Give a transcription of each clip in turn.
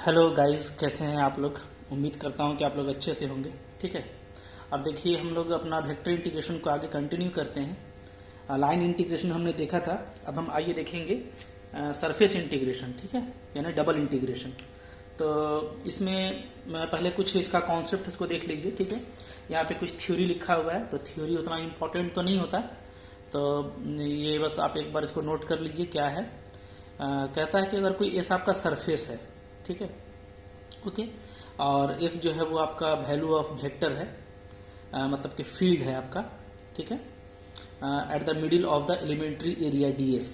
Hello guys, कैसे हैं आप लोग। उम्मीद करता हूं कि आप लोग अच्छे से होंगे। ठीक है। और देखिए, हम लोग अपना वेक्टर इंटीग्रेशन को आगे कंटिन्यू करते हैं। लाइन इंटीग्रेशन हमने देखा था, अब हम आइए देखेंगे सरफेस इंटीग्रेशन। ठीक है, यानी डबल इंटीग्रेशन। तो इसमें पहले कुछ इसका कॉन्सेप्ट इसको देख लीजिए। ठीक है, यहाँ पे कुछ थ्योरी लिखा हुआ है, तो थ्योरी उतना इम्पोर्टेंट तो नहीं होता, तो ये बस आप एक बार इसको नोट कर लीजिए क्या है। कहता है कि अगर कोई ऐसा आपका सरफेस है, ठीक है, ओके, और एफ जो है वो आपका वैल्यू ऑफ वेक्टर है, मतलब कि फील्ड है आपका, ठीक है, at the middle of the elementary area D S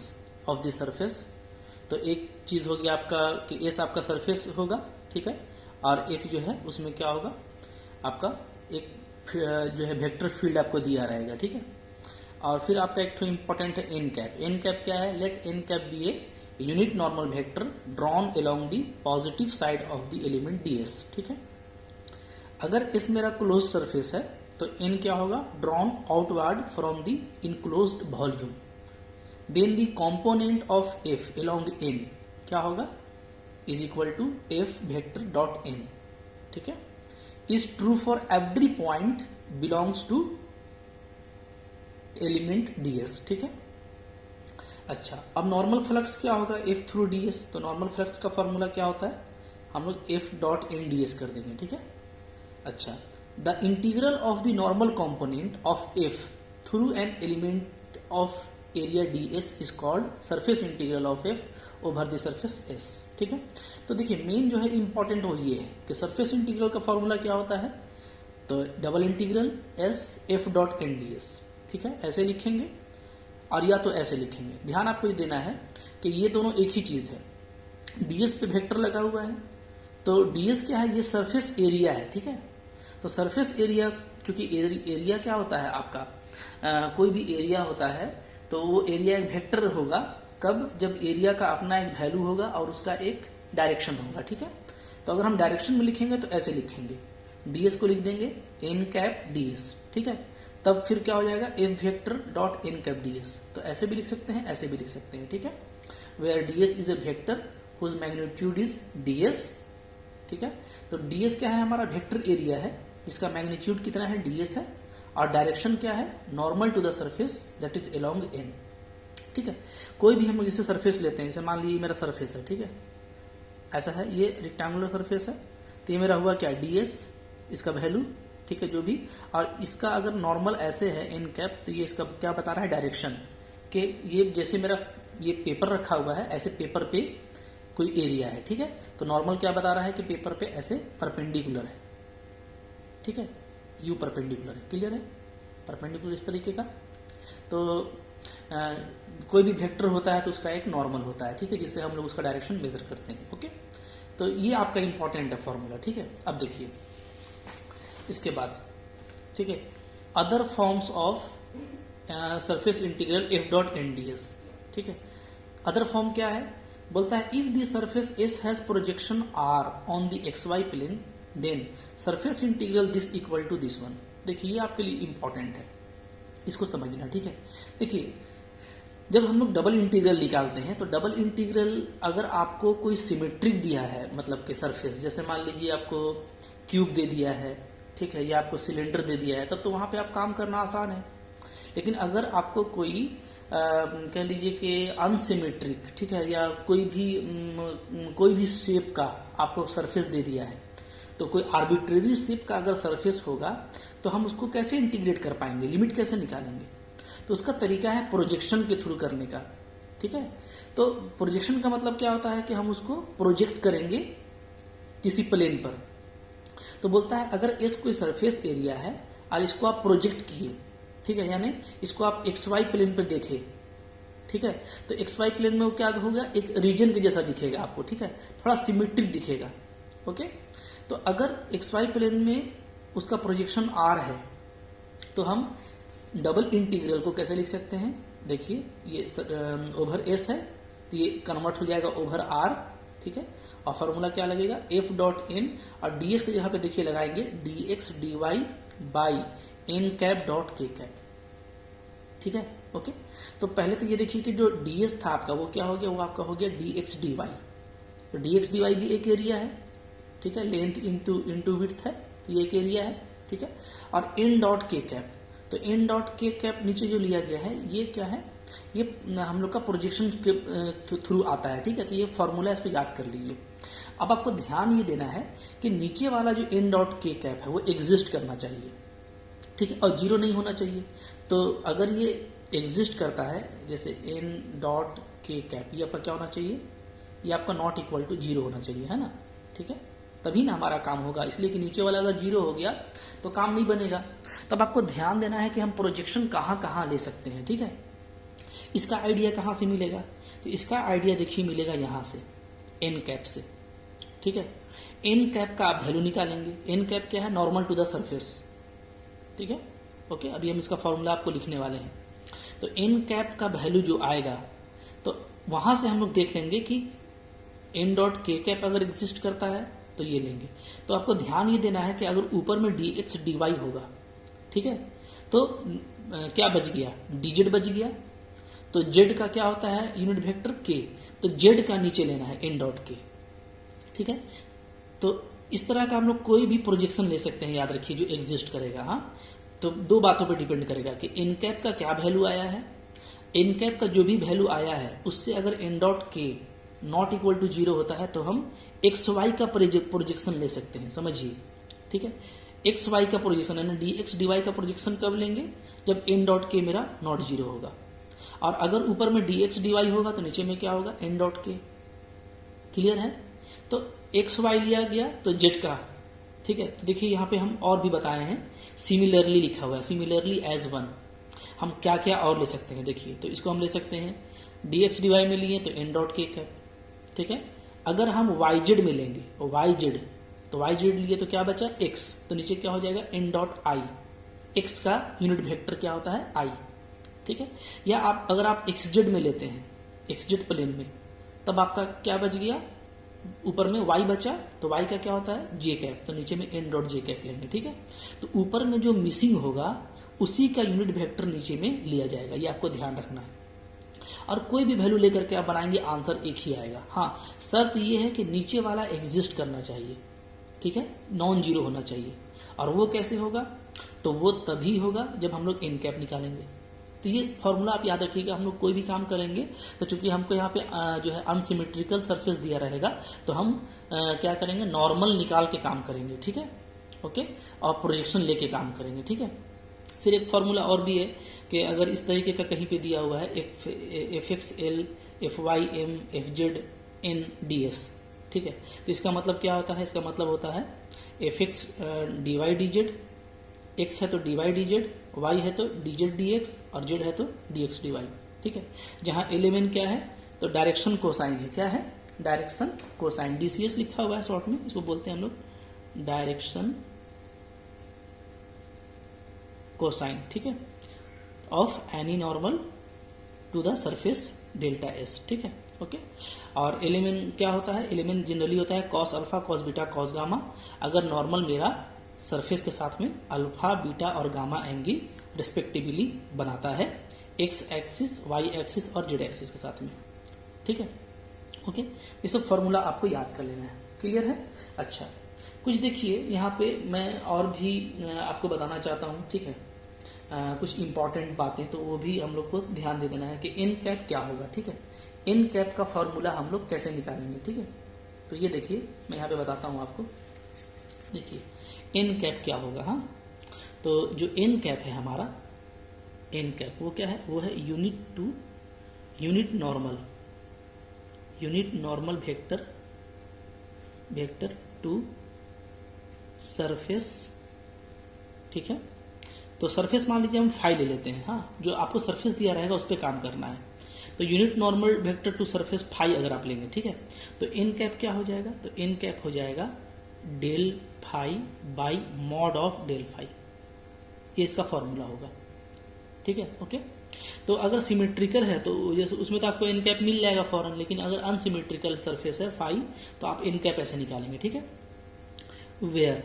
of the surface. तो एक चीज होगी आपका कि एस आपका सरफेस होगा, ठीक है, और एफ जो है उसमें क्या होगा, आपका एक जो है वेक्टर फील्ड आपको दिया रहेगा। ठीक है, और फिर आपका एक तो इंपॉर्टेंट है एन कैप। एन कैप क्या है? Let N cap be a unit normal vector drawn along the positive side of the element D S. ठीक है, अगर इस मेरा क्लोज सरफेस है तो एन क्या होगा? Drawn outward from the enclosed volume. Then the component of F along N क्या होगा? Is equal to F vector dot N. ठीक है, is true for every point belongs to element ds। ठीक है, अच्छा, अब नॉर्मल फ्लक्स क्या होगा? f through ds। तो नॉर्मल फ्लक्स का फॉर्मूला क्या होता है? हम लोग f डॉट एन ds कर देंगे। ठीक है, अच्छा, the integral of the normal component of f through an element of area ds is called surface integral of f over the surface s। ठीक है, तो देखिए मेन जो है इंपॉर्टेंट वो ये है कि सरफेस इंटीग्रल का फॉर्मूला क्या होता है? तो double integral s f dot N ds। ठीक है, ऐसे लिखेंगे और या तो ऐसे लिखेंगे। ध्यान आपको ये देना है कि ये दोनों एक ही चीज है। ds पे वेक्टर लगा हुआ है, तो ds क्या है? ये सरफेस एरिया है। ठीक है, तो सरफेस एरिया, चूंकि एरिया क्या होता है आपका, कोई भी एरिया होता है तो वो एरिया एक वेक्टर होगा। कब? जब एरिया का अपना एक वैल्यू होगा और उसका एक डायरेक्शन होगा। ठीक है, तो अगर हम डायरेक्शन में लिखेंगे तो ऐसे लिखेंगे, ds को लिख देंगे एन कैप ds। ठीक है, तब फिर क्या हो जाएगा? F vector dot N cap ds। तो ऐसे भी लिख सकते हैं, ऐसे भी लिख सकते हैं। ठीक है, where ds is a vector whose magnitude is ds। ठीक है, तो ds क्या है? हमारा वेक्टर एरिया है जिसका मैग्नीट्यूड कितना है? ds है, और डायरेक्शन क्या है? Normal to the surface that is along N. ठीक है, कोई भी हम जैसे सरफेस लेते हैं, जैसे मान लीजिए मेरा सरफेस है, ठीक है, ऐसा है, ये रेक्टेंगुलर सरफेस है, तो ये मेरा हुआ क्या? ds, इसका वैल्यू, ठीक है, जो भी, और इसका अगर नॉर्मल ऐसे है एन कैप, तो ये इसका क्या बता रहा है? डायरेक्शन। कि ये जैसे मेरा ये पेपर रखा हुआ है, ऐसे पेपर पे कोई एरिया है। ठीक है, तो नॉर्मल क्या बता रहा है कि पेपर पे ऐसे परपेंडिकुलर है। ठीक है, यू परपेंडिकुलर है, क्लियर है? परपेंडिकुलर इस तरीके का। तो कोई भी वेक्टर होता है तो उसका एक नॉर्मल होता है, ठीक है, जिससे हम लोग उसका डायरेक्शन मेजर करते हैं। ओके, तो ये आपका इंपॉर्टेंट है फॉर्मूला। ठीक है, अब देखिए इसके बाद, ठीक है, other forms of surface integral F dot N D S. ठीक है, अदर फॉर्म क्या है? बोलता है if the surface S has projection R on the X Y plane then surface integral this equal to this one. देखिए ये आपके लिए इंपॉर्टेंट है, इसको समझना। ठीक है, देखिए जब हम लोग डबल इंटीग्रल निकालते हैं तो डबल इंटीग्रल अगर आपको कोई सिमेट्रिक दिया है, मतलब कि सरफेस, जैसे मान लीजिए आपको क्यूब दे दिया है, ठीक है, या आपको सिलेंडर दे दिया है, तब तो वहां पे आप काम करना आसान है। लेकिन अगर आपको कोई कह लीजिए कि अनसिमेट्रिक, ठीक है, या कोई भी शेप का आपको सरफेस दे दिया है, तो कोई आर्बिट्रेरी शेप का अगर सरफेस होगा तो हम उसको कैसे इंटीग्रेट कर पाएंगे? लिमिट कैसे निकालेंगे? तो उसका तरीका है प्रोजेक्शन के थ्रू करने का। ठीक है, तो प्रोजेक्शन का मतलब क्या होता है कि हम उसको प्रोजेक्ट करेंगे किसी प्लेन पर। तो बोलता है अगर एस कोई सरफेस एरिया है और इसको आप प्रोजेक्ट किए, ठीक है, यानी इसको आप एक्स वाई प्लेन पर देखे, ठीक है, तो एक्स वाई प्लेन में वो क्या होगा? एक रीजन के जैसा दिखेगा आपको। ठीक है, थोड़ा सिमेट्रिक दिखेगा। ओके, तो अगर एक्स वाई प्लेन में उसका प्रोजेक्शन आर है तो हम डबल इंटीग्रल को कैसे लिख सकते हैं? देखिए ये ओवर एस है, तो ये कन्वर्ट हो जाएगा ओवर आर। ठीक है, और फॉर्मूला क्या लगेगा? एफ डॉट एन, और डी एस के जगह पे देखिए लगाएंगे D X D Y by N cap dot K cap. ठीक है, ओके, तो पहले तो ये देखिए कि जो डी एस था आपका वो क्या हो गया? वो आपका हो गया डी एक्स डी वाई। तो dx dy भी एक एरिया है, ठीक है, लेंथ इंटू विड्थ है, तो ये एक एरिया है, ठीक है। और इन डॉट के कैप, तो इन डॉट के कैप नीचे जो लिया गया है ये क्या है, ये हम लोग का प्रोजेक्शन के थ्रू आता है, ठीक है। तो ये फॉर्मूला इस पर याद कर लीजिए। अब आपको ध्यान ये देना है कि नीचे वाला जो इन डॉट के कैप है वो एग्जिस्ट करना चाहिए, ठीक है, और जीरो नहीं होना चाहिए। तो अगर ये एग्जिस्ट करता है, जैसे इन डॉट के कैप, ये आपका क्या होना चाहिए, ये आपका नॉट इक्वल टू जीरो होना चाहिए, है ना, ठीक है, तभी ना हमारा काम होगा। इसलिए कि नीचे वाला अगर जीरो हो गया तो काम नहीं बनेगा। तब आपको ध्यान देना है कि हम प्रोजेक्शन कहाँ कहाँ ले सकते हैं, ठीक है। इसका आइडिया कहाँ से मिलेगा, तो इसका आइडिया देखिए मिलेगा यहाँ से, एन कैप से, ठीक है। एन कैप का आप वैल्यू निकालेंगे। एन कैप क्या है, नॉर्मल टू द सरफेस, ठीक है, ओके। अभी हम इसका फॉर्मूला आपको लिखने वाले हैं। तो एन कैप का वैल्यू जो आएगा, तो वहां से हम लोग देख लेंगे कि एन डॉट के कैप अगर एग्जिस्ट करता है तो ये लेंगे। तो आपको ध्यान ये देना है कि अगर ऊपर में डी एक्स डी वाई होगा, ठीक है, तो क्या बच गया, dz बच गया। तो z का क्या होता है, यूनिट वेक्टर k, तो z का नीचे लेना है एन डॉट के, ठीक है। तो इस तरह का हम लोग कोई भी प्रोजेक्शन ले सकते हैं, याद रखिए, जो एग्जिस्ट करेगा। हाँ, तो दो बातों पर डिपेंड करेगा कि एन कैप का क्या वैल्यू आया है, एन कैप का जो भी वैल्यू आया है उससे अगर एन डॉट के नॉट इक्वल टू जीरो होता है तो हम एक्स वाई का प्रोजेक्शन ले सकते हैं, समझिए, ठीक है। एक्स वाई का प्रोजेक्शन यानी डी एक्स डी वाई का प्रोजेक्शन कब लेंगे, जब एन डॉट के मेरा नॉट जीरो होगा। और अगर ऊपर में डी एक्स डी वाई होगा तो नीचे में क्या होगा, एन डॉट के। क्लियर है। तो एक्स वाई लिया गया तो जेड का, ठीक है। तो देखिए यहाँ पे हम और भी बताए हैं, सिमिलरली लिखा हुआ है, सिमिलरली एज वन। हम क्या क्या और ले सकते हैं, देखिए, तो इसको हम ले सकते हैं डी एक्स डी वाई में लिए तो एन डॉट के कैप, ठीक है। अगर हम वाई जेड में लेंगे, वाई जेड, तो वाई जेड लिए तो क्या बचा, एक्स, तो नीचे क्या हो जाएगा, एन डॉट आई। एक्स का यूनिट वेक्टर क्या होता है, आई, ठीक है। या आप अगर आप एक्स जेड में लेते हैं, एक्स जेड प्लेन में, तब आपका क्या बच गया, ऊपर में y बचा, तो y का क्या होता है, जे कैप, तो नीचे में एन डॉट जे कैप लेंगे, ठीक है। तो ऊपर में जो मिसिंग होगा उसी का यूनिट वेक्टर नीचे में लिया जाएगा, ये आपको ध्यान रखना है। और कोई भी वैल्यू लेकर के आप बनाएंगे आंसर एक ही आएगा। हाँ, शर्त ये है कि नीचे वाला एग्जिस्ट करना चाहिए, ठीक है, नॉन जीरो होना चाहिए। और वो कैसे होगा, तो वो तभी होगा जब हम लोग एन कैप निकालेंगे। तो ये फॉर्मूला आप याद रखिएगा, हम लोग कोई भी काम करेंगे तो चूंकि हमको यहाँ पे जो है अनसिमेट्रिकल सरफेस दिया रहेगा, तो हम क्या करेंगे, नॉर्मल निकाल के काम करेंगे, ठीक है, ओके, और प्रोजेक्शन लेके काम करेंगे, ठीक है। फिर एक फॉर्मूला और भी है कि अगर इस तरीके का कहीं पे दिया हुआ है F X L F Y M F Z N D S, ठीक है, तो इसका मतलब क्या होता है, इसका मतलब होता है F X D Y D Z, X है तो D Y D Z, Y है तो डी जेड डी एक्स, और जेड है तो डी एक्स डी वाई, ठीक है। जहां एलिमेंट क्या है, तो डायरेक्शन कोसाइन है, क्या है, डायरेक्शन कोसाइन, डीसीएस लिखा हुआ है शॉर्ट में, इसको बोलते हैं हम लोग डायरेक्शन कोसाइन, ठीक है, of any normal to the surface delta S, ठीक है, ओके। और एलिमेंट क्या होता है, एलिमेंट जनरली होता है cos alpha cos beta cos gamma, अगर नॉर्मल मेरा सरफेस के साथ में अल्फा बीटा और गामा एंगल रिस्पेक्टिवली बनाता है, एक्स एक्सिस वाई एक्सिस और जेड एक्सिस के साथ में, ठीक है, ओके। ये सब फॉर्मूला आपको याद कर लेना है, क्लियर है। अच्छा, कुछ देखिए यहाँ पे मैं और भी आपको बताना चाहता हूँ, ठीक है, कुछ इंपॉर्टेंट बातें, तो वो भी हम लोग को ध्यान दे देना है कि एन कैप क्या होगा, ठीक है, एन कैप का फॉर्मूला हम लोग कैसे निकालेंगे, ठीक है। तो ये देखिए मैं यहाँ पे बताता हूँ आपको, देखिए एन कैप क्या होगा। हाँ, तो जो एन कैप है हमारा, एन कैप वो क्या है, वो है unit normal vector to surface, ठीक है। तो सरफेस मान लीजिए हम फाई ले लेते हैं, हाँ, जो आपको सरफेस दिया रहेगा उस पर काम करना है। तो unit normal vector to surface phi अगर आप लेंगे, ठीक है, तो एन कैप क्या हो जाएगा, तो एन कैप हो जाएगा del phi by mod of del phi, ये इसका फॉर्मूला होगा, ठीक है, ओके। तो अगर सिमेट्रिकल है तो जैसे उसमें तो आपको एन कैप मिल जाएगा फॉरन, लेकिन अगर अनसिमेट्रिकल सरफेस है फाई तो आप एन कैप ऐसे निकालेंगे, ठीक है। वेयर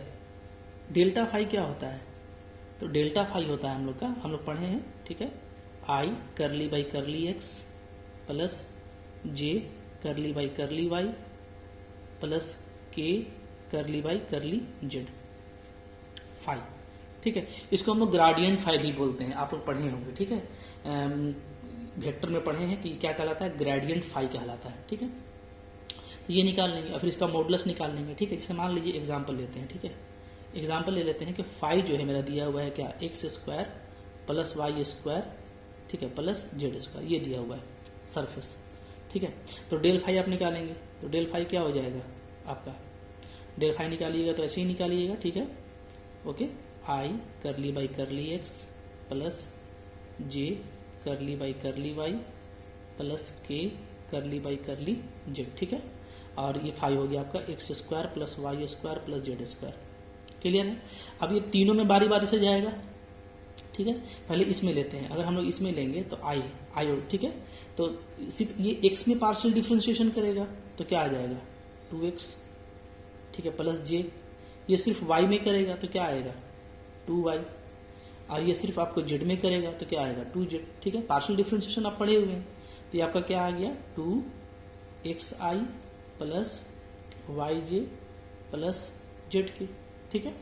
डेल्टा फाई क्या होता है, तो डेल्टा फाई होता है हम लोग का, हम लोग पढ़े हैं, ठीक है, आई करली बाई करली एक्स प्लस जे करली बाई करली वाई प्लस के करली बाई करली जेड फाई। ठीक है, इसको हम लोग ग्राडियंट फाई भी बोलते हैं, आप लोग पढ़े होंगे। ठीक है, वेक्टर में पढ़े हैं कि क्या कहलाता है, ग्रेडियंट फाई कहलाता है। ठीक है, तो ये निकाल लेंगे और फिर इसका मॉडुलस निकाल लेंगे। ठीक है, जैसे मान लीजिए एग्जाम्पल लेते हैं। ठीक है, एग्जाम्पल ले लेते हैं कि फाई जो है मेरा दिया हुआ है क्या, X square plus Y square, ठीक है, प्लस जेड स्क्वायर, ये दिया हुआ है सरफेस। ठीक है, तो डेल फाई आप निकालेंगे, तो डेल फाई क्या हो जाएगा आपका, डेल फाई निकालिएगा तो ऐसे ही निकालिएगा। ठीक है, ओके, आई करली बाई करली एक्स प्लस जे करली बाई करली वाई प्लस के करली बाई करली जेड। ठीक है, और ये फाई हो गया आपका X square plus Y square plus Z square. Clear है, अब ये तीनों में बारी बारी से जाएगा। ठीक है, पहले इसमें लेते हैं, अगर हम लोग इसमें लेंगे तो आई आई, ठीक है, तो सिर्फ ये एक्स में पार्शियल डिफ्रेंशिएशन करेगा तो क्या आ जाएगा 2x। ठीक है, प्लस जे, ये सिर्फ y में करेगा तो क्या आएगा 2y, और ये सिर्फ आपको z में करेगा तो क्या आएगा 2z। ठीक है, पार्शियल डिफ्रेंशिएशन आप पढ़े हुए हैं, तो ये आपका क्या आ गया 2xi plus yj plus zk। ठीक है,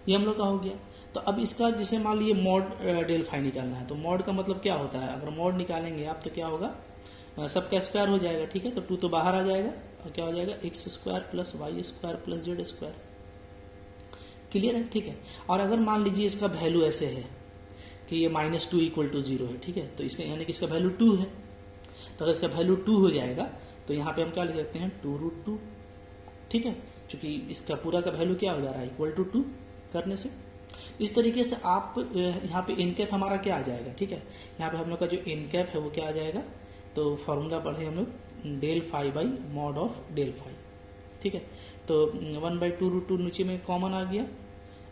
ये हम लोग का हो गया। तो अब इसका जैसे मान लीजिए मॉड डेल फाई निकालना है, तो मॉड का मतलब क्या होता है, अगर मॉड निकालेंगे आप तो क्या होगा, सबका स्क्वायर हो जाएगा। ठीक है, तो 2 तो बाहर आ जाएगा और क्या हो जाएगा X square plus Y square plus Z square. Clear है। ठीक है, और अगर मान लीजिए इसका वैल्यू ऐसे है कि ये -2 इक्वल टू 0 है। ठीक है, तो इसका यानी कि इसका वैल्यू 2 है, तो अगर इसका वैल्यू 2 हो जाएगा तो यहाँ पे हम क्या ले सकते हैं 2√2। ठीक है, क्योंकि इसका पूरा का वैल्यू क्या हो जा रहा है इक्वल टू 2 करने से। इस तरीके से आप यहाँ पे एन कैप हमारा क्या आ जाएगा। ठीक है, यहाँ पे हम लोग का जो एन कैप है वो क्या आ जाएगा, तो फॉर्मूला पढ़े हम लोग del phi by mod of del phi. ठीक है, तो 1/2√2 नीचे में कॉमन आ गया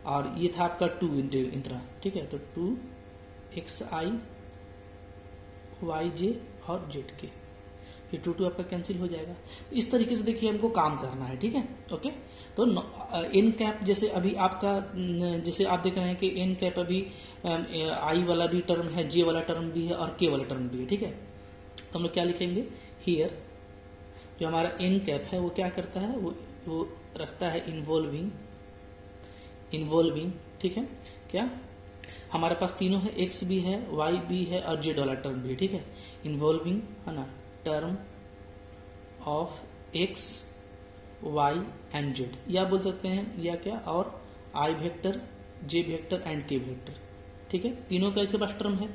और ये था आपका 2 इंट्रा। ठीक है, तो 2xi yj और zk, फिर 2 आपका कैंसिल हो जाएगा। इस तरीके से देखिए हमको काम करना है। ठीक है, ओके, तो एन कैप जैसे अभी आपका जैसे आप देख रहे हैं कि एन कैप अभी आई वाला भी टर्म है, जे वाला टर्म भी है और के वाला टर्म भी है। ठीक है, तो हम लोग क्या लिखेंगे हियर, जो हमारा एन कैप है वो क्या करता है, वो रखता है इन्वॉल्विंग। ठीक है, क्या हमारे पास तीनों है, एक्स भी है, वाई भी है और जेड वाला टर्म भी है। ठीक है, इन्वॉल्विंग है ना, term of X Y and Z, या बोल सकते हैं या क्या, और I vector J vector and K vector. ठीक है, तीनों का इसके पास टर्म है,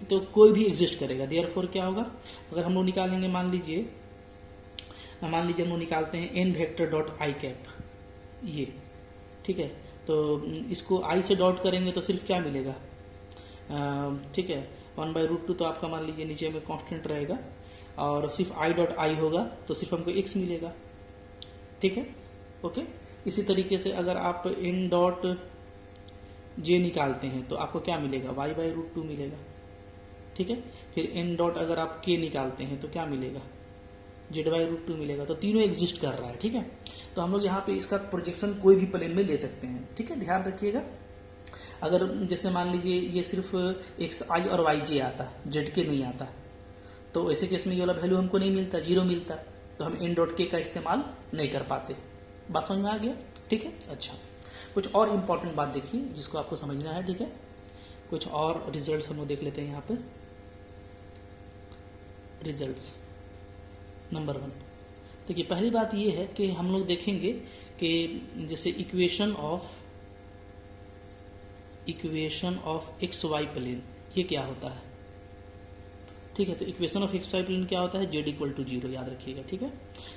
तो कोई भी एग्जिस्ट करेगा। देयरफॉर क्या होगा, अगर हम लोग निकालेंगे, मान लीजिए हम लोग निकालते हैं N vector dot I cap ये। ठीक है, तो इसको आई से डॉट करेंगे तो सिर्फ क्या मिलेगा, ठीक है 1/√2, तो आपका मान लीजिए नीचे में कांस्टेंट रहेगा और सिर्फ आई डॉट आई होगा तो सिर्फ हमको एक्स मिलेगा। ठीक है, ओके, इसी तरीके से अगर आप इन डॉट जे निकालते हैं तो आपको क्या मिलेगा y/√2 मिलेगा। ठीक है, फिर इन डॉट अगर आप के निकालते हैं तो क्या मिलेगा z/√2 मिलेगा। तो तीनों एग्जिस्ट कर रहा है। ठीक है, तो हम लोग यहाँ पे इसका प्रोजेक्शन कोई भी प्लेन में ले सकते हैं। ठीक है, ध्यान रखिएगा, अगर जैसे मान लीजिए ये सिर्फ एक्स आई और वाई जे आता, जेड के नहीं आता, तो ऐसे केस में ये वाला वैल्यू हमको नहीं मिलता, 0 मिलता, तो हम इन डॉट के का इस्तेमाल नहीं कर पाते। बात समझ में आ गया। ठीक है, अच्छा, कुछ और इम्पोर्टेंट बात देखिए जिसको आपको समझना है। ठीक है, कुछ और रिजल्ट्स हम लोग देख लेते हैं यहाँ पे। रिजल्ट्स नंबर 1, देखिए पहली बात ये है कि हम लोग देखेंगे कि जैसे equation of X Y plane, ये क्या होता है। ठीक है, तो equation of X Y plane क्या होता है, जेड इक्वल टू 0, याद रखिएगा। ठीक है,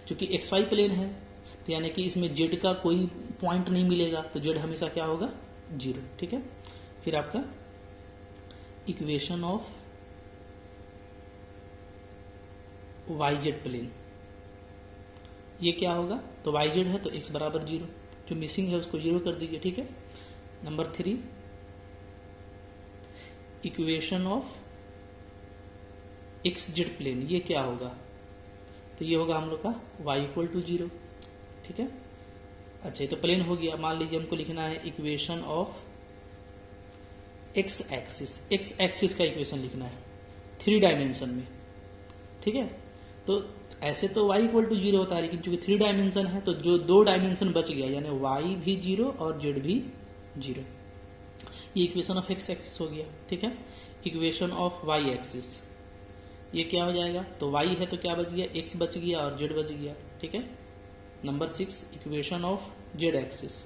क्योंकि एक्स वाई प्लेन है तो यानी कि इसमें जेड का कोई पॉइंट नहीं मिलेगा, तो जेड हमेशा क्या होगा 0। ठीक है, फिर आपका equation of Y Z plane, ये क्या होगा, तो वाई जेड है तो एक्स बराबर 0, जो मिसिंग है उसको 0 कर दीजिए। ठीक है, number 3 equation of X Z plane, ये क्या होगा, तो ये होगा हम लोग का y इक्वल टू 0। ठीक है, अच्छा, तो प्लेन हो गया। मान लीजिए हमको लिखना है इक्वेशन ऑफ एक्स एक्सिस का इक्वेशन लिखना है 3 डायमेंशन में। ठीक है, तो ऐसे तो y इक्वल टू 0 होता है, लेकिन चूंकि 3 डायमेंशन है तो जो 2 डायमेंशन बच गया, यानी y भी 0 और z भी 0। ये इक्वेशन ऑफ x एक्सिस हो गया, ठीक है। इक्वेशन ऑफ y एक्सिस ये क्या हो जाएगा, तो y है तो क्या बच गया, x बच गया और z बच गया, ठीक है। Number 6 equation of z axis,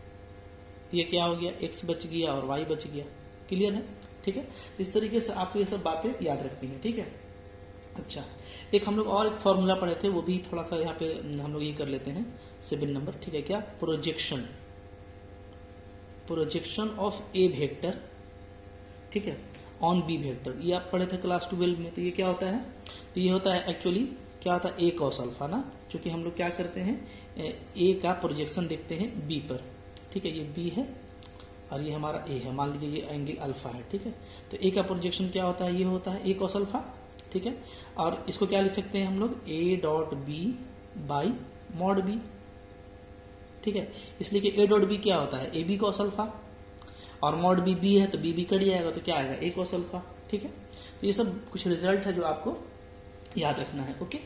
ये क्या हो गया, x बच गया और y बच गया। क्लियर है, ठीक है। इस तरीके से आपको ये सब बातें याद रखनी है, ठीक है। अच्छा, एक हम लोग और एक फॉर्मूला पढ़े थे, वो भी थोड़ा सा यहाँ पे हम लोग ये कर लेते हैं 7 नंबर, ठीक है। क्या, प्रोजेक्शन ऑफ ए वेक्टर, ठीक है, ऑन बी वेक्टर। ये आप पढ़े थे क्लास 12 में। तो ये क्या होता है, तो ये होता है एक्चुअली क्या होता है, ए कॉस अल्फा ना, क्योंकि हम लोग क्या करते हैं, ए का प्रोजेक्शन देखते हैं बी पर, ठीक है। ये बी है और ये हमारा ए है, मान लीजिए ये एंगल अल्फा है, ठीक है। तो ए का प्रोजेक्शन क्या होता है, ये होता है ए कॉस अल्फा, ठीक है। और इसको क्या लिख सकते हैं हम लोग, A dot B by mod B, ठीक है। इसलिए कि ए डॉट बी क्या होता है, ए बी कॉस अल्फा, और मॉड बी बी है तो बी बी कट जाएगा तो क्या आएगा, ए कॉस अल्फा, ठीक है। तो ये सब कुछ रिजल्ट है जो आपको याद रखना है, ओके।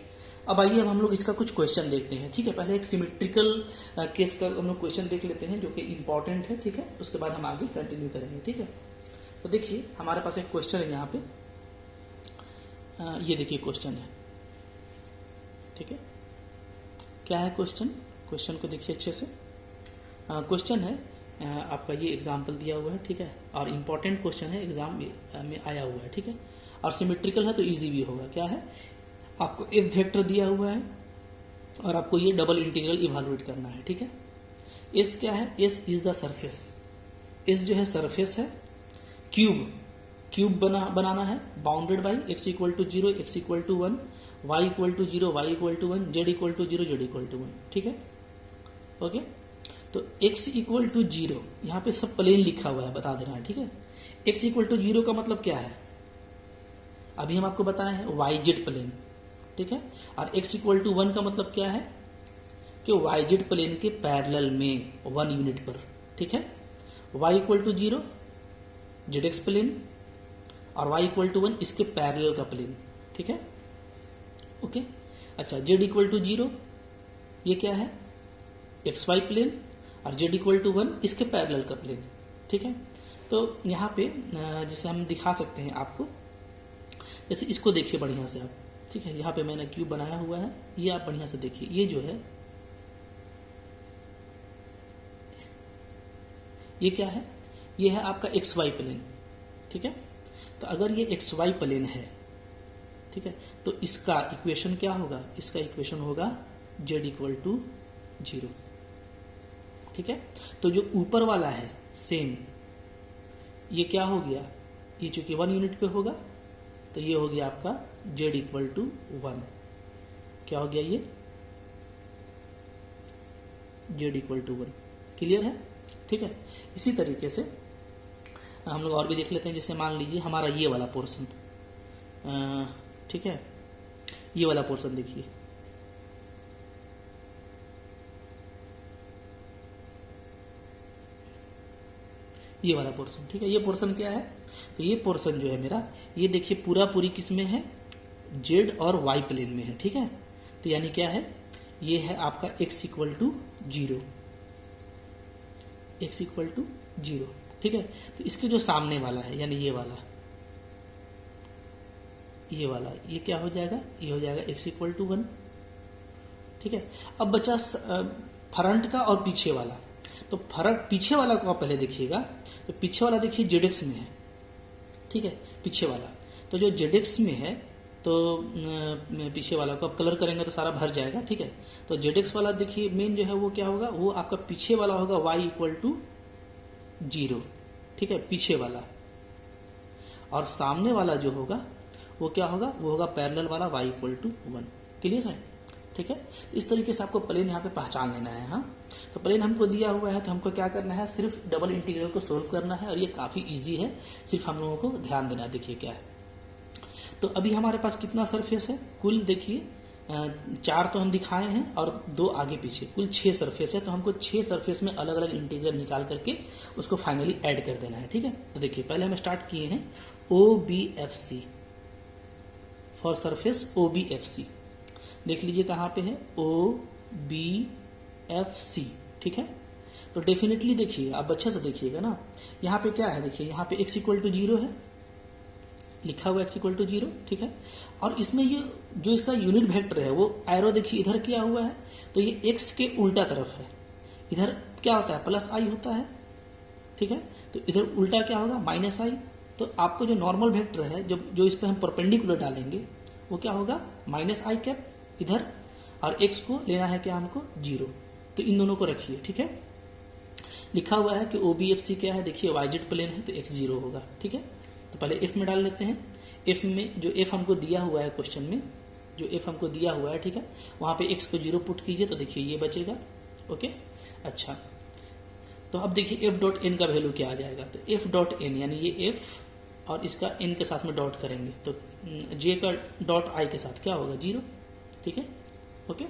अब आइए अब हम लोग इसका कुछ क्वेश्चन देखते हैं, ठीक है। पहले एक सिमेट्रिकल केस का हम लोग क्वेश्चन देख लेते हैं जो कि इंपॉर्टेंट है, ठीक है। उसके बाद हम आगे कंटिन्यू करेंगे, ठीक है। तो देखिए हमारे पास एक क्वेश्चन है यहाँ पे, ये देखिए क्वेश्चन है, ठीक है। क्या है क्वेश्चन, क्वेश्चन को देखिए अच्छे से। क्वेश्चन है आपका, ये एग्जाम्पल दिया हुआ है, ठीक है, और इम्पॉर्टेंट क्वेश्चन है, एग्जाम में आया हुआ है, ठीक है। और सिमेट्रिकल है तो इजी भी होगा। क्या है, आपको एक वेक्टर दिया हुआ है और आपको ये डबल इंटीग्रल इवेलुएट करना है, ठीक है। एस क्या है, S is the surface, S जो है सरफेस है, क्यूब बनाना है, bounded by X equal to 0, X equal to 1, Y equal to 0, Y equal to 1, Z equal to 0, Z equal to 1, ठीक है, ओके। तो x इक्वल टू 0, यहाँ पे सब प्लेन लिखा हुआ है, बता देना है, ठीक है। x इक्वल टू 0 का मतलब क्या है, अभी हम आपको बताए हैं, वाई जेड प्लेन, ठीक है। और x इक्वल टू 1 का मतलब क्या है, कि वाई जेड प्लेन के पैरेलल में 1 यूनिट पर, ठीक है। y equal to 0 Z X plane, और y इक्वल टू 1 इसके पैरेलल का प्लेन, ठीक है, ओके। अच्छा, z इक्वल टू 0 ये क्या है, एक्स वाई प्लेन, और z इक्वल टू 1 इसके पैरेलल का प्लेन, ठीक है। तो यहाँ पे जैसे हम दिखा सकते हैं आपको, जैसे इसको देखिए बढ़िया से आप, ठीक है। यहाँ पे मैंने क्यूब बनाया हुआ है, ये आप बढ़िया से देखिए, ये जो है ये क्या है, ये है आपका एक्स वाई प्लेन, ठीक है। तो अगर ये एक्स वाई प्लेन है, ठीक है, तो इसका इक्वेशन क्या होगा, इसका इक्वेशन होगा z इक्वल टू 0, ठीक है। तो जो ऊपर वाला है सेम, ये क्या हो गया, ये चूंकि 1 यूनिट पे होगा तो ये हो गया आपका z इक्वल टू 1, क्या हो गया ये z इक्वल टू 1, क्लियर है, ठीक है। इसी तरीके से हम लोग और भी देख लेते हैं, जैसे मान लीजिए हमारा ये वाला पोर्शन, ठीक है, ये वाला पोर्शन देखिए, ये वाला पोर्शन, ठीक है। ये पोर्शन क्या है, तो ये पोर्शन जो है मेरा, ये देखिए पूरा पूरी किस में है, जेड और वाई प्लेन में है, ठीक है। तो यानी क्या है, ये है आपका x equal to 0, x equal to 0, ठीक है। तो इसके जो सामने वाला है, यानी ये वाला, ये क्या हो जाएगा, ये हो जाएगा x इक्वल टू 1, ठीक है। अब बचा फ्रंट का और पीछे वाला। तो फर्क पीछे वाला को आप पहले देखिएगा, तो पीछे वाला देखिए जेडेक्स में है, ठीक है, पीछे वाला। तो जो जेडेक्स में है, तो पीछे वाला को आप कलर करेंगे तो सारा भर जाएगा, ठीक है। तो जेडेक्स वाला देखिए मेन जो है वो क्या होगा, वो आपका पीछे वाला होगा y इक्वल टू 0, ठीक है, पीछे वाला। और सामने वाला जो होगा वो क्या होगा, वो होगा पैरेलल वाला y इक्वल टू 1, क्लियर है, ठीक है। इस तरीके से आपको प्लेन यहाँ पे पहचान लेना है। हाँ, तो प्लेन हमको दिया हुआ है तो हमको क्या करना है, सिर्फ डबल इंटीग्रल को सोल्व करना है, और ये काफी इजी है, सिर्फ हम लोगों को ध्यान देना है। देखिए क्या है, तो अभी हमारे पास कितना सरफेस है, कुल देखिए 4 तो हम दिखाए हैं और 2 आगे पीछे, कुल 6 सरफेस है। तो हमको 6 सरफेस में अलग अलग इंटीग्रल निकाल करके उसको फाइनली ऐड कर देना है, ठीक है। तो देखिए पहले हम स्टार्ट किए हैं OBFC, फॉर सरफेस OBFC। देख लीजिए कहाँ पे है, ओ बी एफ सी, ठीक है। तो डेफिनेटली देखिए, आप अच्छे से देखिएगा ना, यहाँ पे क्या है, देखिए यहाँ पे x इक्वल टू 0 है, लिखा हुआ x इक्वल टू 0, ठीक है। और इसमें ये जो इसका यूनिट वेक्टर है वो एरो देखिए इधर किया हुआ है, तो ये x के उल्टा तरफ है। इधर क्या होता है, प्लस आई होता है, ठीक है। तो इधर उल्टा क्या होगा, माइनस आई। तो आपको जो नॉर्मल वेक्टर है, जो इस पर हम परपेंडिकुलर डालेंगे, वो क्या होगा, माइनस आई कैप इधर, और x को लेना है क्या हमको, 0। तो इन दोनों को रखिए, ठीक है। लिखा हुआ है कि OBFC क्या है, देखिए YZ प्लेन है तो x 0 होगा, ठीक है। तो पहले f में डाल लेते हैं। f में जो f हमको दिया हुआ है क्वेश्चन में, जो f हमको दिया हुआ है, ठीक है, वहां पे x को 0 पुट कीजिए, तो देखिए ये बचेगा, ओके। अच्छा, तो अब देखिए f डॉट एन का वैल्यू क्या आ जाएगा, तो f डॉट एन यानी ये f और इसका n के साथ में डॉट करेंगे, तो j का डॉट i के साथ क्या होगा, 0, ठीक है, ओके।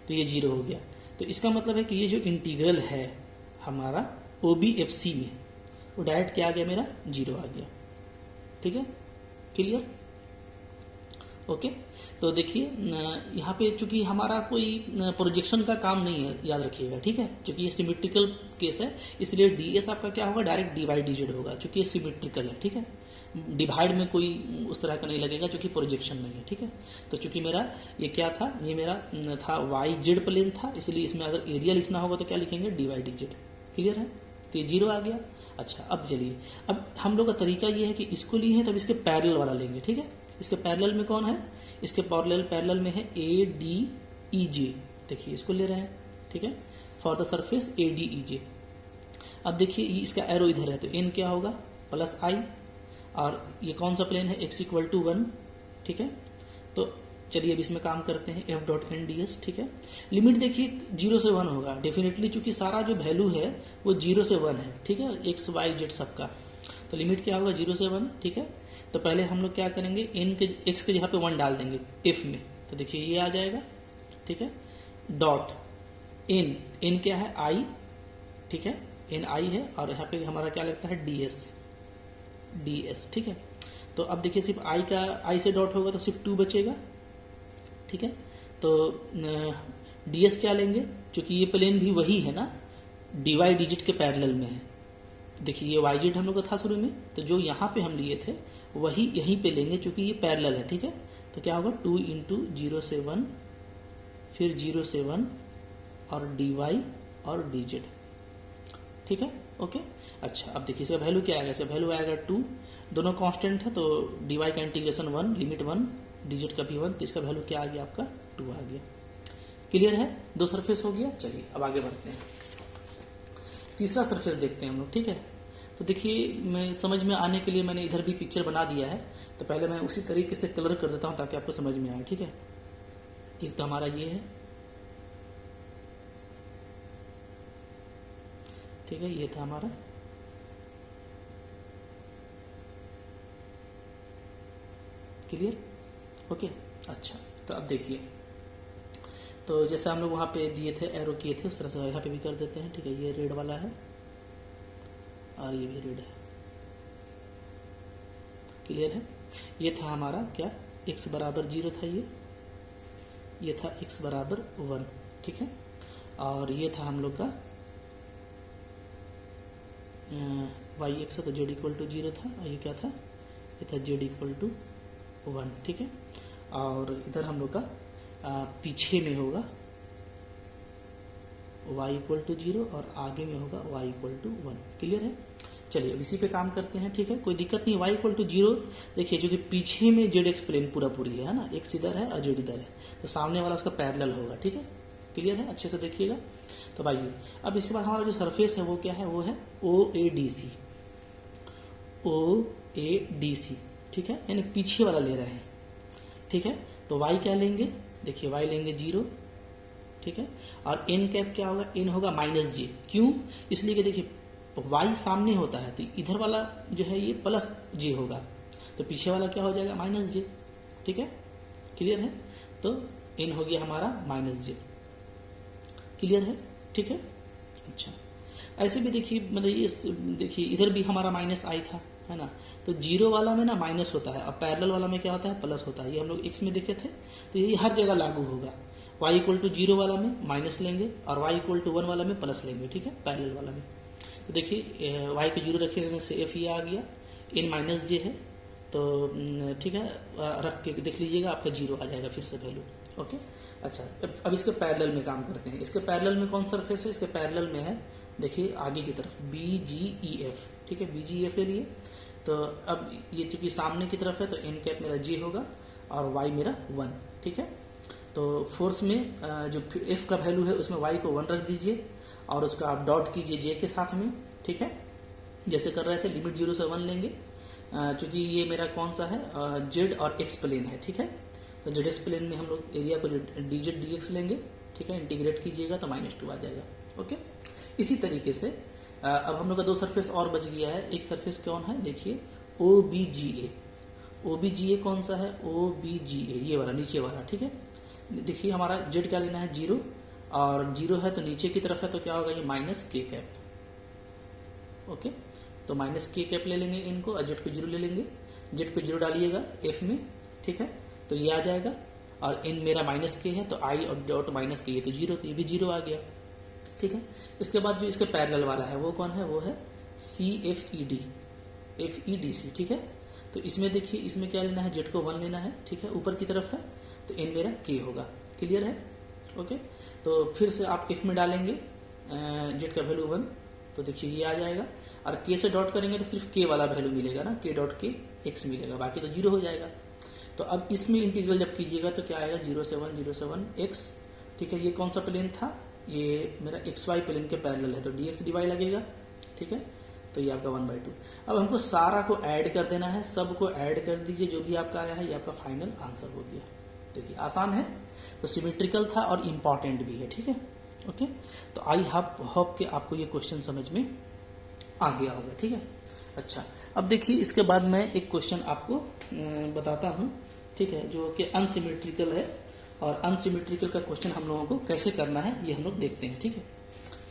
तो ये 0 हो गया। तो इसका मतलब है कि ये जो इंटीग्रल है हमारा OBFC में, वो डायरेक्ट क्या आ गया, मेरा 0 आ गया, ठीक है, क्लियर, ओके। तो देखिए यहाँ पे चूंकि हमारा कोई प्रोजेक्शन का काम नहीं है, याद रखिएगा, ठीक है, क्योंकि ये सिमेट्रिकल केस है, इसलिए ds आपका क्या होगा, डायरेक्ट dy/dz होगा, क्योंकि ये सिमेट्रिकल है, ठीक है। डिवाइड में कोई उस तरह का नहीं लगेगा, क्योंकि प्रोजेक्शन नहीं है, ठीक है। तो चूंकि मेरा ये क्या था, ये मेरा था YZ प्लेन था, इसलिए इसमें अगर एरिया लिखना होगा तो क्या लिखेंगे, dy/dz, क्लियर है। तो ये 0 आ गया। अच्छा, अब चलिए, अब हम लोग का तरीका ये है कि इसको लिए हैं, तब इसके पैरेलल वाला लेंगे, ठीक है। इसके पैरेलल में कौन है, इसके पैरेलल में है ADEJ, देखिए इसको ले रहे हैं, ठीक है, फॉर द सरफेस ADEJ। अब देखिए इसका एरो इधर है, तो n क्या होगा, प्लस i, और ये कौन सा प्लेन है, x इक्वल टू 1, ठीक है। तो चलिए अब इसमें काम करते हैं, f डॉट एन ds, ठीक है। लिमिट देखिए 0 से 1 होगा डेफिनेटली, चूंकि सारा जो वैल्यू है वो 0 से 1 है, ठीक है, x y z सबका। तो लिमिट क्या होगा, 0 से 1, ठीक है। तो पहले हम लोग क्या करेंगे, n के x के जगह पे 1 डाल देंगे f में, तो देखिए ये आ जाएगा, ठीक है। डॉट n क्या है, i, ठीक है, n i है, और यहाँ पे हमारा क्या लगता है, ds, ठीक है। तो अब देखिए सिर्फ i से डॉट होगा तो सिर्फ 2 बचेगा, ठीक है। तो ds क्या लेंगे, क्योंकि ये प्लेन भी वही है ना, dy/dz के पैरेलल में है। देखिए ये YZ हम लोग का था शुरू में, तो जो यहाँ पे हम लिए थे वही यहीं पे लेंगे, क्योंकि ये पैरेलल है, ठीक है। तो क्या होगा, 2 इंटू 0 से 1, फिर 0 से 1, और dy और dz, ठीक है, ओके। अच्छा, अब देखिए इसका वैल्यू क्या आएगा, इसका वैल्यू आएगा 2, दोनों कांस्टेंट है, तो dy का इंटीग्रेशन 1, लिमिट 1, dz का भी 1, तो इसका वैल्यू क्या आ गया, आपका 2 आ गया, क्लियर है। 2 सरफेस हो गया। चलिए अब आगे बढ़ते हैं, तीसरा सरफेस देखते हैं हम लोग, ठीक है। तो देखिए मैं समझ में आने के लिए मैंने इधर भी पिक्चर बना दिया है, तो पहले मैं उसी तरीके से कलर कर देता हूं ताकि आपको समझ में आए, ठीक है। एक तो हमारा ये है, ठीक है, ये था हमारा, क्लियर, ओके। अच्छा, तो अब देखिए, तो जैसे हम लोग वहां पे दिए थे, एरो किए थे, उस तरह से यहाँ पे भी कर देते हैं, ठीक है। ये रेड वाला है और ये भी रेड है, क्लियर है। ये था हमारा क्या, x बराबर 0 था, ये था x बराबर 1, ठीक है। और ये था हम लोग का y एक्स तो z इक्वल टू 0 था, और ये क्या था, ये था z इक्वल टू 1, ठीक है। और इधर हम लोग का पीछे में होगा y इक्वल टू 0, और आगे में होगा y इक्वल टू 1, क्लियर है। चलिए अब इसी पे काम करते हैं, ठीक है, कोई दिक्कत नहीं। y इक्वल टू 0, देखिए जो कि पीछे में जेड एक्स प्लेन पूरी है ना, x इधर है और z इधर है, तो सामने वाला उसका पैरेलल होगा, ठीक है, क्लियर है, अच्छे से देखिएगा। तो भाई अब इसके बाद हमारा जो सरफेस है वो क्या है, वो है OADC, ठीक है, यानी पीछे वाला ले रहे हैं, ठीक है। तो y क्या लेंगे, देखिए y लेंगे 0, ठीक है, और n कैप क्या होगा, n होगा -j, क्यों, इसलिए कि देखिए y सामने होता है, तो इधर वाला जो है ये +j होगा, तो पीछे वाला क्या हो जाएगा, -j, ठीक है, क्लियर है। तो n हो गया हमारा -j, क्लियर है, ठीक है। अच्छा, ऐसे भी देखिए, मतलब ये देखिए इधर भी हमारा -i था, है ना। तो जीरो वाला में ना माइनस होता है, अब पैरेलल वाला में क्या होता है, प्लस होता है। ये हम लोग एक्स में देखे थे, तो ये हर जगह लागू होगा। y इक्वल टू जीरो वाला में माइनस लेंगे और y इक्वल टू वन वाला में प्लस लेंगे, ठीक है, पैरेलल वाला में। तो देखिए y को जीरो रखे से एफ ये आ गया, n माइनस जे है, तो ठीक है, रख के देख लीजिएगा, आपका जीरो आ जाएगा फिर से वैल्यू। ओके, अच्छा अब इसके पैरेलल में काम करते हैं। इसके पैरेलल में कौन सरफेस है, इसके पैरेलल में है, देखिए आगे की तरफ बी जी ई एफ, ठीक है, बी जी ई एफ ले लिए। तो अब ये चूंकि सामने की तरफ है तो एन कैप मेरा जे होगा और वाई मेरा वन, ठीक है। तो फोर्स में जो एफ का वैल्यू है उसमें वाई को वन रख दीजिए और उसका आप डॉट कीजिए जे के साथ में, ठीक है, जैसे कर रहे थे, लिमिट जीरो से वन लेंगे। चूंकि ये मेरा कौन सा है, जेड और एक्स प्लेन है, ठीक है। तो जेड एक्स प्लेन में हम लोग एरिया को डी जेड डी एक्स लेंगे, ठीक है, इंटीग्रेट कीजिएगा तो -2 आ जाएगा। ओके, इसी तरीके से अब हम लोग का दो सरफेस और बच गया है। एक सरफेस कौन है, देखिए ओ बी जी ए। ओ बी जी ए कौन सा है, ओ बी जी ए, ये वाला नीचे वाला, ठीक है। देखिए हमारा जेड क्या लेना है, जीरो, और जीरो है तो नीचे की तरफ है तो क्या होगा, ये माइनस के कैप। ओके, तो माइनस के कैप ले लेंगे इनको और जेड को जीरो ले लेंगे। जेड को जीरो डालिएगा एफ में, ठीक है, तो ये आ जाएगा। और इन मेरा माइनस के है तो आई और डॉट माइनस के, ये तो जीरो, तो ये भी जीरो आ गया, ठीक है। इसके बाद जो इसके पैरेलल वाला है वो कौन है, वो है C F E D, F E D C, ठीक है। तो इसमें देखिए, इसमें क्या लेना है, जेड को वन लेना है, ठीक है, ऊपर की तरफ है तो एन मेरा के होगा, क्लियर है। ओके, तो फिर से आप इफ में डालेंगे जेड का वैल्यू वन, तो देखिए ये आ जाएगा। और के से डॉट करेंगे तो सिर्फ के वाला वैल्यू मिलेगा ना, के डॉट के एक्स मिलेगा, बाकी तो जीरो हो जाएगा। तो अब इसमें इंटीग्रल जब कीजिएगा तो क्या आएगा, 0 से 1 एक्स, ठीक है। ये कौन सा प्लेन था, ये मेरा एक्स वाई प्लेन के पैरेलल है तो डी एक्स डी वाई लगेगा, ठीक है। तो ये आपका 1/2। अब हमको सारा को ऐड कर देना है, सब को ऐड कर दीजिए, जो भी आपका आया है ये आपका फाइनल आंसर हो गया। देखिए आसान है, तो सिमेट्रिकल था और इम्पॉर्टेंट भी है, ठीक है। ओके, तो आई होप कि आपको ये क्वेश्चन समझ में आ गया होगा, ठीक है। अच्छा, अब देखिए इसके बाद मैं एक क्वेश्चन आपको बताता हूं, ठीक है, जो कि अनसिमेट्रिकल है। और अनसिमेट्रिकल का क्वेश्चन हम लोगों को कैसे करना है ये हम लोग देखते हैं, ठीक है।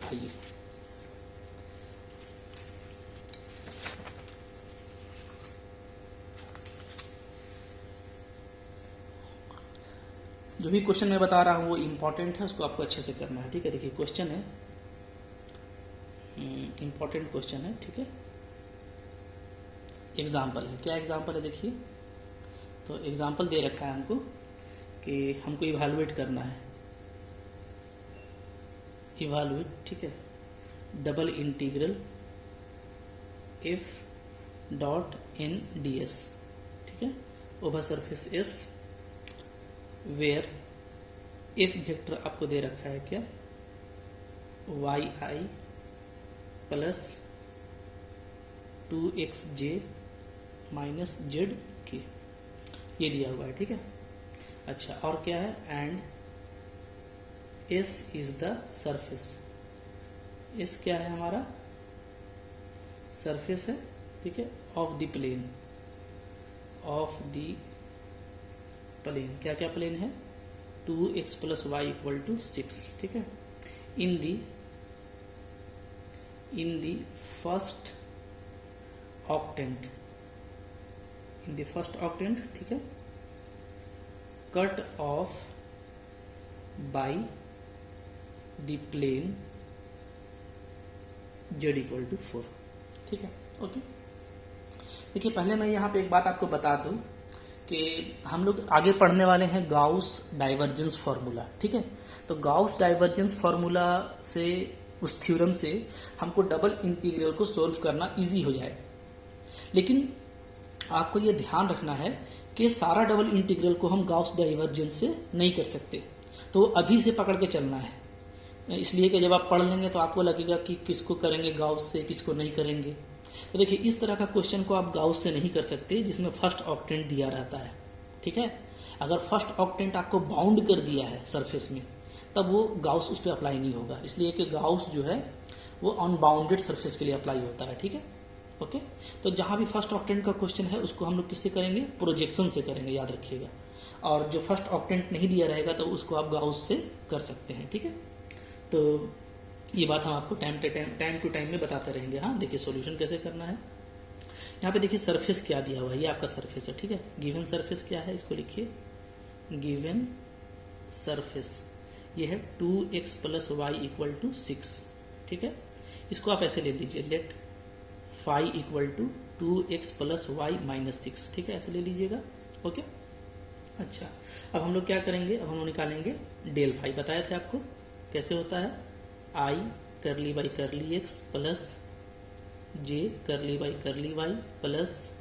आइए, जो भी क्वेश्चन मैं बता रहा हूं वो इम्पोर्टेंट है, उसको आपको अच्छे से करना है, ठीक है। देखिए क्वेश्चन है, इम्पोर्टेंट क्वेश्चन है, ठीक है। एग्जाम्पल है, क्या एग्जाम्पल है, देखिए। तो एग्जाम्पल दे रखा है हमको कि हमको इवैल्यूएट करना है, इवैल्यूएट, ठीक है, double integral F dot N D S, ठीक है, over surface S where F vector आपको दे रखा है क्या, Y I plus 2xj minus Z K, ये दिया हुआ है, ठीक है। अच्छा, और क्या है, and S is the surface, S क्या है हमारा, सरफेस है, ठीक है, of the plane, of the plane, क्या क्या प्लेन है, 2x plus Y equal to 6, ठीक है, in the first octant, in the first octant, ठीक है, cut off by the plane z equal to 4, ठीक है। ओके, देखिए पहले मैं यहाँ पे एक बात आपको बता दूं कि हम लोग आगे पढ़ने वाले हैं गाउस डाइवर्जेंस फार्मूला, ठीक है। तो गाउस डाइवर्जेंस फार्मूला से, उस थ्योरम से हमको डबल इंटीग्रल को सोल्व करना इजी हो जाए। लेकिन आपको ये ध्यान रखना है कि सारा डबल इंटीग्रल को हम गाउस डाइवर्जेंस से नहीं कर सकते, तो अभी से पकड़ के चलना है। इसलिए कि जब आप पढ़ लेंगे तो आपको लगेगा कि किसको करेंगे गाउस से, किसको नहीं करेंगे। तो देखिए इस तरह का क्वेश्चन को आप गाउस से नहीं कर सकते जिसमें फर्स्ट ऑक्टेंट दिया रहता है, ठीक है। अगर फर्स्ट ऑक्टेंट आपको बाउंड कर दिया है सरफेस में तब वो गाउस उस पर अप्लाई नहीं होगा, इसलिए कि गाउस जो है वो अनबाउंडेड सरफेस के लिए अप्लाई होता है, ठीक है। ओके, तो जहां भी फर्स्ट ऑक्टेंट का क्वेश्चन है उसको हम लोग किससे करेंगे, प्रोजेक्शन से करेंगे, याद रखिएगा। और जो फर्स्ट ऑक्टेंट नहीं दिया रहेगा तो उसको आप गाउस से कर सकते हैं, ठीक है। तो ये बात हम आपको टाइम टू टाइम में बताते रहेंगे। हाँ, देखिए सॉल्यूशन कैसे करना है। यहाँ पे देखिए सरफेस क्या दिया हुआ है, ये आपका सरफेस है, ठीक है। गिवन सरफेस क्या है, इसको लिखिए, गिवन सरफेस ये है 2x + y = 6, ठीक है। इसको आप ऐसे ले लीजिए, लेट phi = 2x + y - 6, ठीक है, ऐसे ले लीजिएगा, ओके। अच्छा, अब हम लोग क्या करेंगे, अब हम लोग निकालेंगे डेल फाई। बताया था आपको कैसे होता है, I करली बाई करली x प्लस j करली बाई करली y प्लस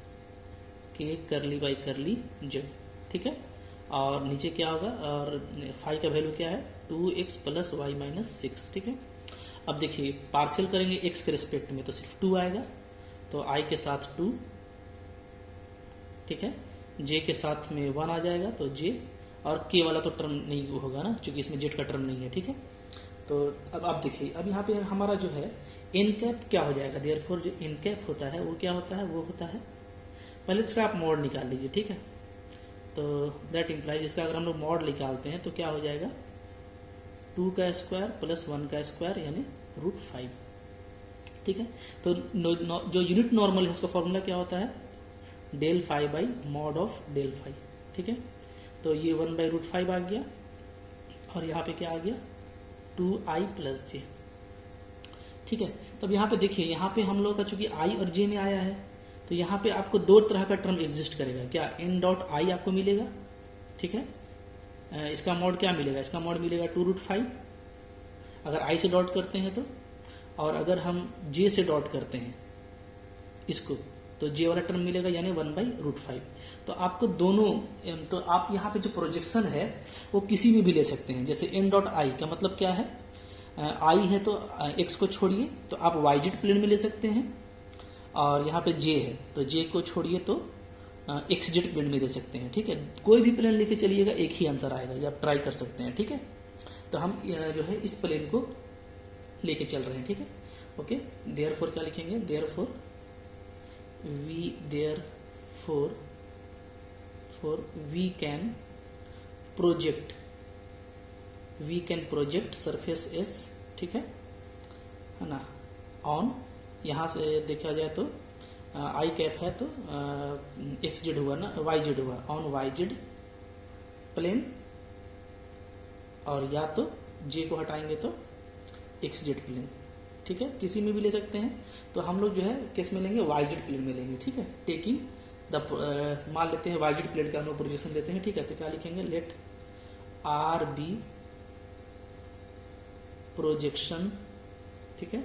k करली बाई करली z, ठीक है। और नीचे क्या होगा, और फाई का वैल्यू क्या है, 2x + y - 6, ठीक है। अब देखिए पार्शियल करेंगे x के रिस्पेक्ट में तो सिर्फ 2 आएगा, तो I के साथ 2, ठीक है। j के साथ में 1 आ जाएगा तो j, और k वाला तो टर्म नहीं होगा ना, क्योंकि इसमें z का टर्म नहीं है, ठीक है। तो अब आप देखिए, अब यहाँ पे हमारा जो है n कैप क्या हो जाएगा, देयरफॉर जो n कैप होता है वो क्या होता है, वो होता है, पहले इसका आप मॉड निकाल लीजिए, ठीक है। तो दैट इम्प्लाइज, इसका अगर हम लोग मॉड निकालते हैं तो क्या हो जाएगा, 2 का स्क्वायर प्लस 1 का स्क्वायर यानी √5, ठीक है। तो जो यूनिट नॉर्मल है उसका फॉर्मूला क्या होता है, del phi by mod of del phi, ठीक है। तो ये 1/√5 आ गया, और यहाँ पे क्या आ गया, 2i + j, ठीक है। तो अब यहाँ पे देखिए, यहाँ पे हम लोग का चूंकि i और j में आया है, तो यहाँ पे आपको दो तरह का टर्म एग्जिस्ट करेगा, क्या, n.i आपको मिलेगा, ठीक है। इसका मॉड क्या मिलेगा, इसका मॉड मिलेगा 2√5 अगर i से डॉट करते हैं तो, और अगर हम j से डॉट करते हैं इसको तो j वाला टर्म मिलेगा यानी 1/√5। तो आपको दोनों, तो आप यहाँ पे जो प्रोजेक्शन है वो किसी में भी ले सकते हैं, जैसे n.i का मतलब क्या है, i है तो x को छोड़िए तो आप yz प्लेन में ले सकते हैं, और यहाँ पे j है तो j को छोड़िए तो xz प्लेन में ले सकते हैं, ठीक है। कोई भी प्लेन लेके चलिएगा एक ही आंसर आएगा, ये आप ट्राई कर सकते हैं, ठीक है। तो हम जो है इस प्लेन को लेके चल रहे हैं, ठीक है, ओके। देयरफॉर क्या लिखेंगे, therefore we can project surface S, ठीक है ना, ऑन, यहाँ से देखा जाए तो i कैप है तो xz हुआ ना, yz हुआ, ऑन yz प्लेन, और या तो j को हटाएंगे तो xz प्लेन, ठीक है, किसी में भी ले सकते हैं। तो हम लोग जो है किस में लेंगे, yz प्लेन में लेंगे, ठीक है। टेकिंग द, मान लेते हैं yz प्लेन का हम लोग प्रोजेक्शन लेते हैं, ठीक है। तो क्या लिखेंगे, लेट आर बी प्रोजेक्शन, ठीक है,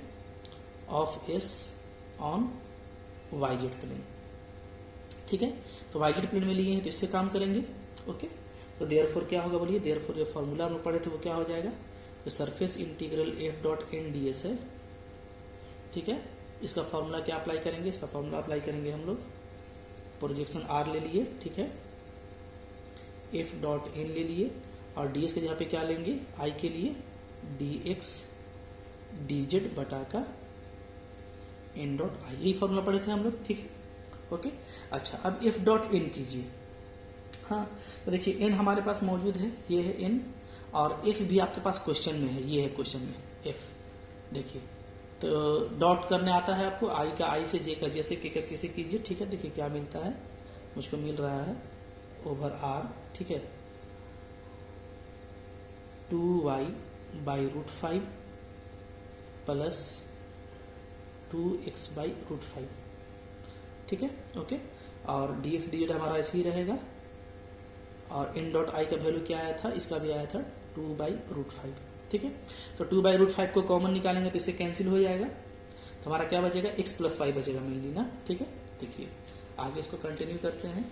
of S on yz plane, ठीक है। तो yz प्लेन में लिए हैं तो इससे काम करेंगे, ओके। तो देयरफॉर क्या होगा, बोलिए, देयरफॉर जो फॉर्मूला हम पढ़े थे वो क्या हो जाएगा, तो सरफेस इंटीग्रल f.n/ds है, ठीक है। इसका फॉर्मूला क्या अप्लाई करेंगे, इसका फॉर्मूला अप्लाई करेंगे हम लोग, प्रोजेक्शन r ले लिए, ठीक है, f.n ले लिए, और ds के जगह पे क्या लेंगे, i के लिए dx dz बटा का n.i, यही फॉर्मूला पढ़े थे हम लोग, ठीक है, ओके। अच्छा, अब f.n कीजिए, हाँ। तो देखिए n हमारे पास मौजूद है, ये है n, और f भी आपके पास क्वेश्चन में है, ये है क्वेश्चन में f, देखिए। तो डॉट करने आता है आपको, i का i से j का j से k का k से कीजिए, ठीक है। देखिए क्या मिलता है, मुझको मिल रहा है ओवर r, ठीक है, 2y/√5 प्लस 2x/√5, ठीक है, ओके। और dx dz हमारा ऐसे ही रहेगा, और n.i का वैल्यू क्या आया था, इसका भी आया था 2/√5, ठीक है। तो 2/√5 को कॉमन निकालेंगे तो इससे कैंसिल हो जाएगा, तो हमारा क्या बचेगा, x + y बचेगा मेनली ना, ठीक है। देखिए आगे इसको कंटिन्यू करते हैं,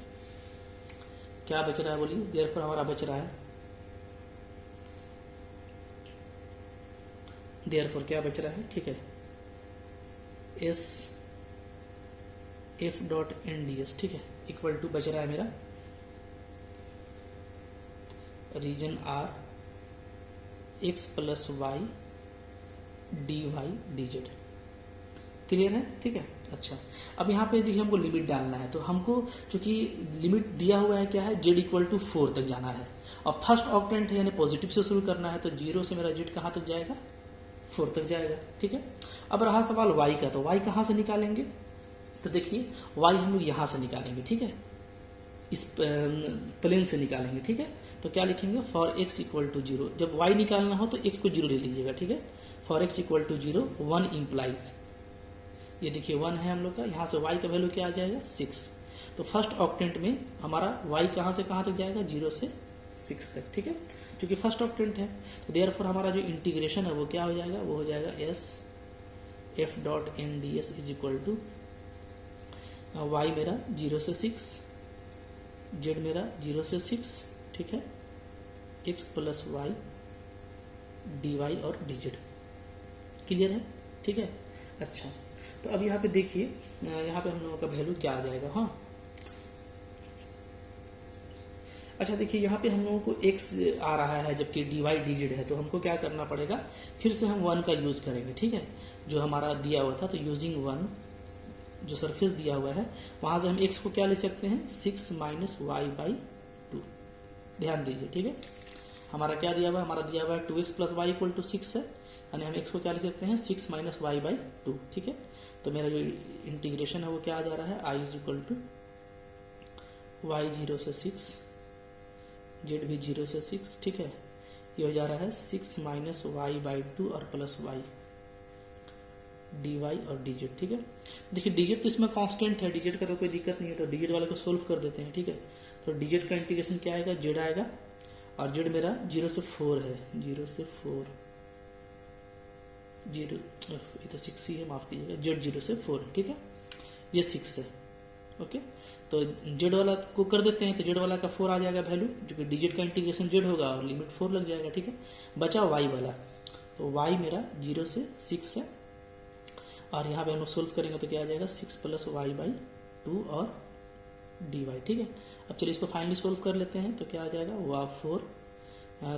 क्या बच रहा है बोलिए, देयरफॉर हमारा बच रहा है, देयरफॉर क्या बच रहा है, ठीक है, s f.n/ds, ठीक है, इक्वल टू बच रहा है मेरा region r x + y dy dz, clear है, ठीक है। अच्छा, अब यहाँ पे देखिए हमको लिमिट डालना है, तो हमको चूंकि लिमिट दिया हुआ है क्या है, z = 4 तक जाना है, और फर्स्ट ऑक्टेंट है यानी पॉजिटिव से शुरू करना है, तो 0 से मेरा z कहाँ तक जाएगा, 4 तक जाएगा, ठीक है। अब रहा सवाल y का, तो y कहाँ से निकालेंगे, तो देखिए y हम लोग यहां से निकालेंगे, ठीक है, इस प्लेन से निकालेंगे, ठीक है। तो क्या लिखेंगे, फॉर x इक्वल टू 0, जब y निकालना हो तो x को 0 ले लीजिएगा, ठीक है। For x equal to 0 1 implies, ये देखिए 1 है हम लोग का, यहाँ से y का वैल्यू क्या आ जाएगा 6। तो फर्स्ट ऑक्टेंट में हमारा y कहाँ से कहाँ तक जाएगा, 0 से 6 तक, ठीक है, क्योंकि फर्स्ट ऑक्टेंट है। तो देयरफॉर हमारा जो इंटीग्रेशन है वो क्या हो जाएगा, वो हो जाएगा s f dot N D S is equal to y मेरा 0 से 6, z मेरा 0 से 6, ठीक है, x प्लस y dy और dz। क्लियर है, ठीक है। अच्छा, तो अब यहाँ पे देखिए, यहाँ पे हम लोगों का वैल्यू क्या आ जाएगा। हाँ, अच्छा देखिए यहाँ पे हम लोगों को x आ रहा है जबकि dy dz है, तो हमको क्या करना पड़ेगा, फिर से हम 1 का यूज करेंगे, ठीक है, जो हमारा दिया हुआ था। तो यूजिंग 1, जो सरफेस दिया हुआ है वहां से हम x को क्या ले सकते हैं, 6 माइनस वाई बाई 2। ध्यान दीजिए, ठीक है, हमारा क्या दिया हुआ है, हमारा दिया हुआ है 2x plus Y equal to 6 है, यानी हम x को क्या लिख सकते हैं, 6 माइनस वाई बाई 2, ठीक है। तो मेरा जो इंटीग्रेशन है वो क्या आ जा रहा है, i is equal to Y 0 से 6, जेड भी 0 से 6, ठीक है, ये हो जा रहा है 6 माइनस वाई बाई 2 और प्लस वाई dy और dz, ठीक है। देखिए dz तो इसमें कांस्टेंट है, dz का तो कोई दिक्कत नहीं है, तो dz वाले को सोल्व कर देते हैं, ठीक है। तो dz का इंटीग्रेशन क्या आएगा, z आएगा, और z मेरा 0 से 4 है, 0 से 4, 0, ये तो 6 ही है, माफ कीजिएगा, z 0 से 4, ठीक है, ये 6 है, ओके। तो z वाला को कर देते हैं, तो z वाला का 4 आ जाएगा वैल्यू, जो कि dz का इंटीग्रेशन z होगा और लिमिट 4 लग जाएगा, ठीक है। बचा y वाला, तो y मेरा 0 से 6 है, और यहाँ पे हम लोग सोल्व करेंगे तो क्या आ जाएगा, 6 प्लस वाई बाई 2 और dy, ठीक है। अब चलिए इसको फाइनली सोल्व कर लेते हैं, तो क्या आ जाएगा, वा 4,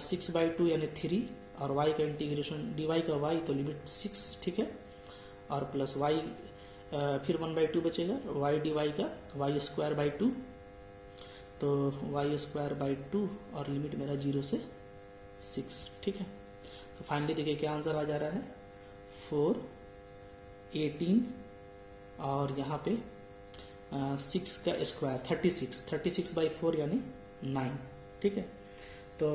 6 बाई 2 यानी 3, और y का इंटीग्रेशन dy का y, तो लिमिट 6, ठीक है, और प्लस y, फिर 1 बाई 2 बचेगा, y dy का y स्क्वायर बाई 2, तो y स्क्वायर बाई 2 और लिमिट मेरा 0 से 6, ठीक है। तो फाइनली देखिए क्या आंसर आ जा रहा है, 4, 18 और यहाँ पे 6 का स्क्वायर 36 बाई 4 यानी 9, ठीक है। तो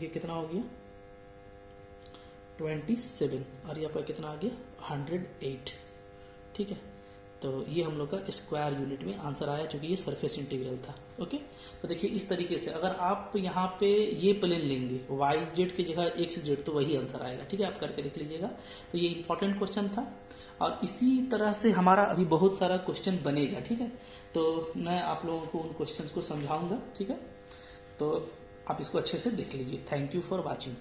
ये कितना हो गया, 27, और यहाँ पर कितना आ गया, 108, ठीक है। तो ये हम लोग का स्क्वायर यूनिट में आंसर आया, क्योंकि ये सरफेस इंटीग्रल था, ओके। तो देखिए इस तरीके से अगर आप यहाँ पे ये प्लेन लेंगे वाई जेड की जगह एक्स जेड, तो वही आंसर आएगा, ठीक है, आप करके देख लीजिएगा। तो ये इंपॉर्टेंट क्वेश्चन था, और इसी तरह से हमारा अभी बहुत सारा क्वेश्चन बनेगा, ठीक है। तो मैं आप लोगों को उन क्वेश्चंस को समझाऊंगा, ठीक है। तो आप इसको अच्छे से देख लीजिए। Thank you for watching.